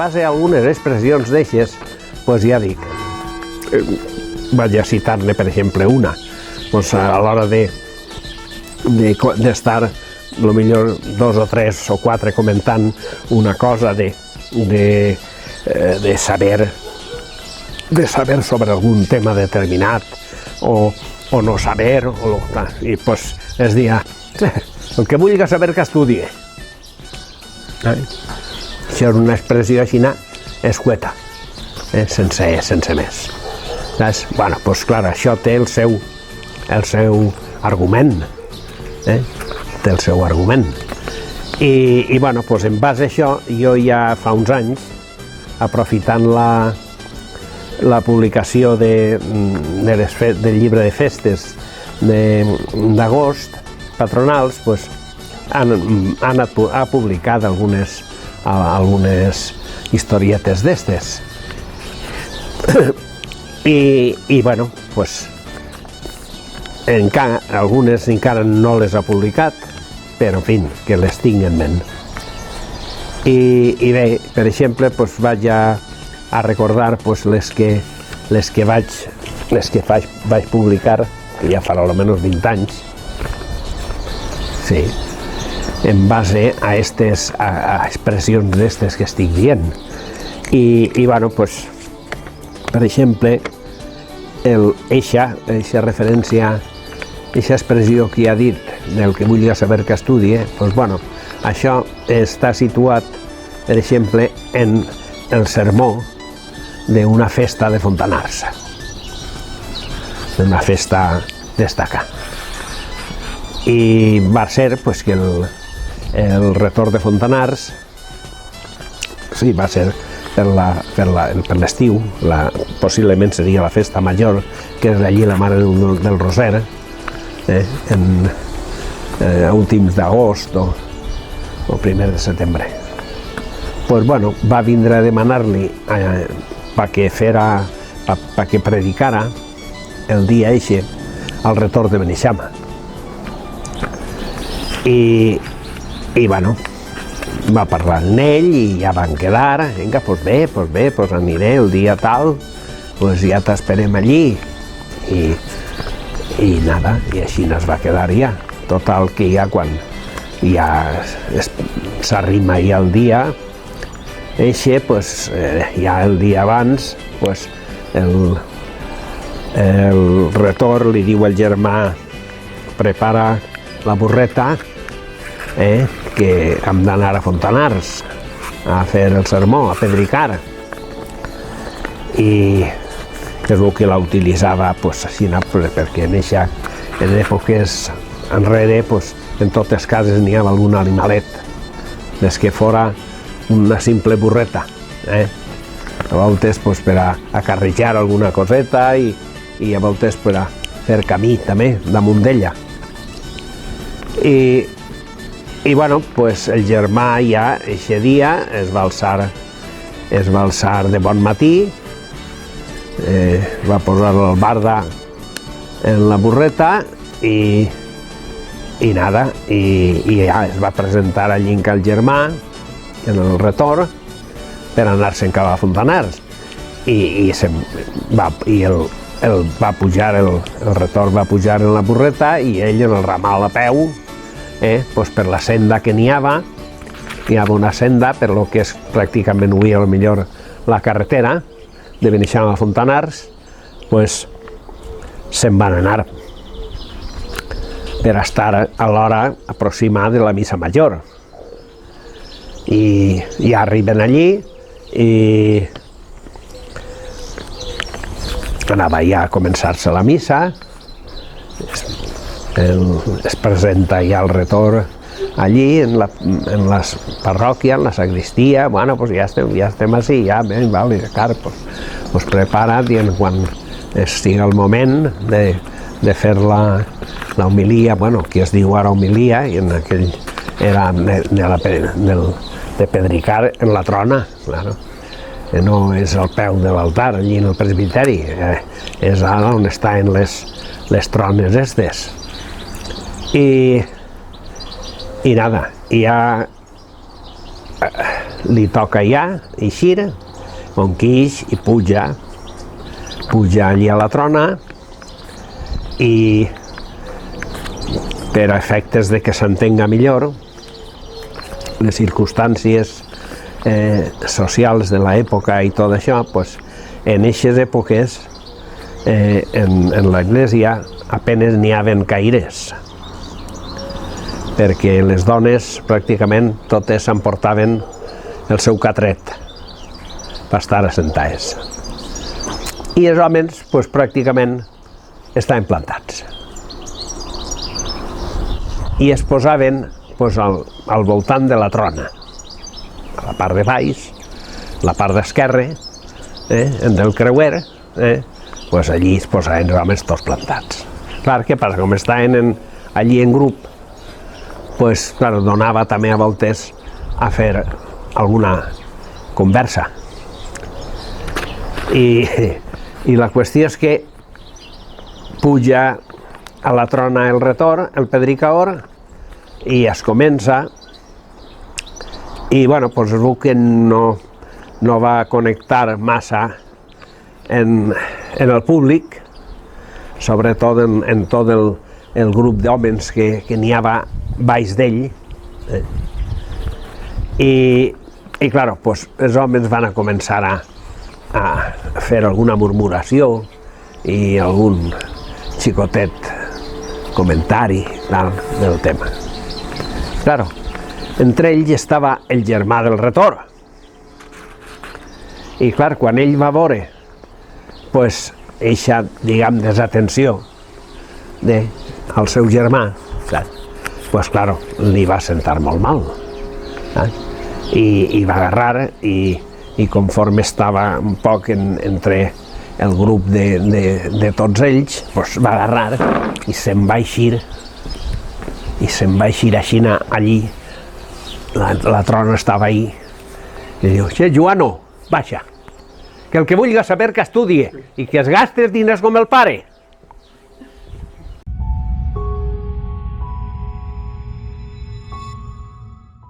base a algunes expressions d'eixes, doncs ja dic, vaig a citar-ne, per exemple, una, doncs a l'hora d'estar millor 2 o 3 o 4 comentant una cosa de saber sobre algun tema determinat o no saber, i doncs es dia el que vulgui saber que estudie. Això és una expressió així escueta, sense més. Bueno, doncs clar, això té el seu argument, té el seu argument. I bueno, doncs en base a això, jo ja fa uns anys, aprofitant la publicació del llibre de festes d'agost, patronals, doncs ha publicat algunes historietes d'estes. I bueno, doncs algunes encara no les ha publicat, però en fi, que les tinc en ment. I bé, per exemple, doncs vaig a recordar les que vaig publicar, que ja farà almenys 20 anys, sí, en base a expressions d'estes que estic dient. I bueno, doncs, per exemple, eixa referència, eixa expressió que ha dit del que vulgui saber que estudie, doncs bueno, això està situat, per exemple, en el sermó d'una festa de Fontanars, d'una festa destacada. I va ser pues, que el retorn de Fontanars, sí, va ser per l'estiu, possiblement seria la festa major, que és allí la Mare del Roser, a últims d'agost o primer de setembre. Pues bueno, va vindre a demanar-li perquè predicara el dia eixe al retorn de Beneixama. I bueno, va parlar amb ell i ja van quedar, vinga, doncs bé, aniré el dia tal, doncs ja t'esperem allí. I nada, i així es va quedar ja. Total que ja quan ja s'arrima ja el dia, eixe, pues, ja el dia abans, pues, el retorn li diu al germà, prepara la burreta, que hem d'anar a Fontanars a fer el sermó, a pedricar. I és el que la utilitzava, pues, així, perquè en èpoques enrere, pues, en totes cases n'hi havia algun animalet, des que fora una simple burreta, a voltes pues, per a acarrejar alguna coseta i a voltes per a fer camí també damunt d'ella. I bueno, pues, el germà ja eixe dia es va alçar de bon matí, va posar l'albarda en la burreta i nada, i ja es va presentar allí en cal germà en el retorn per anar-se'n cap a Fontanars i el va pujar, el retorn va pujar en la burreta i ell en el ramal a peu, pues per la senda que n'hi havia una senda per lo que és pràcticament avui a lo millor la carretera de Beneixama a Fontanars, pues se'n van anar per estar a l'hora aproximada de la missa major. I ja arriben allí i anava ja a començar-se la missa, es presenta ja el retorn allí en la parròquia, en la sagristia. Bueno, pues ja estem així, ja, bé, vale, clar, pues prepara't i quan estigui el moment de fer la homilia, bueno, que es diu ara homilia, i en aquell era de pedricar en la trona, claro. No és al peu de l'altar, allí en el presbiteri, és ara on estan les trones estes. I nada, i ja li toca ja eixir, on ix i puja allí a la trona, i per a efectes de que s'entenga millor les circumstàncies socials de l'època i tot això, pues, en aquestes èpoques en l'església apenas n'hi haven caires, perquè les dones pràcticament totes s'emportaven el seu catret per estar assentades, i els homes pues, pràcticament estaven plantats i es posaven pues, al voltant de la trona, a la part de baix, la part d'esquerra, del creuer, pues allí es posaven els homes tots plantats. Clar, què passa? Com estaven allí en grup, pues, clar, donava també a voltes a fer alguna conversa. I la qüestió és que puja a la trona el retor, el Pedricaor, i es comença, i bueno, pues es veu que no va connectar massa en el públic, sobretot en tot el grup d'homes que n'hi havia baix d'ell, i clar, pues, els homes van a començar a fer alguna murmuració i algun xicotet comentari del tema. Claro, entre ells estava el germà del retor, i clar, quan ell va veure pues, eixa, diguem, desatenció al seu germà, pues claro, li va sentar molt mal, i va agarrar, i conforme estava un poc entre el grup de tots ells, pues va agarrar i se'n va eixir, així allí, la trona estava ahí, i diu, «Xe, Joano, baixa, que el que vulgui saber que estudie i que es gastes diners com el pare».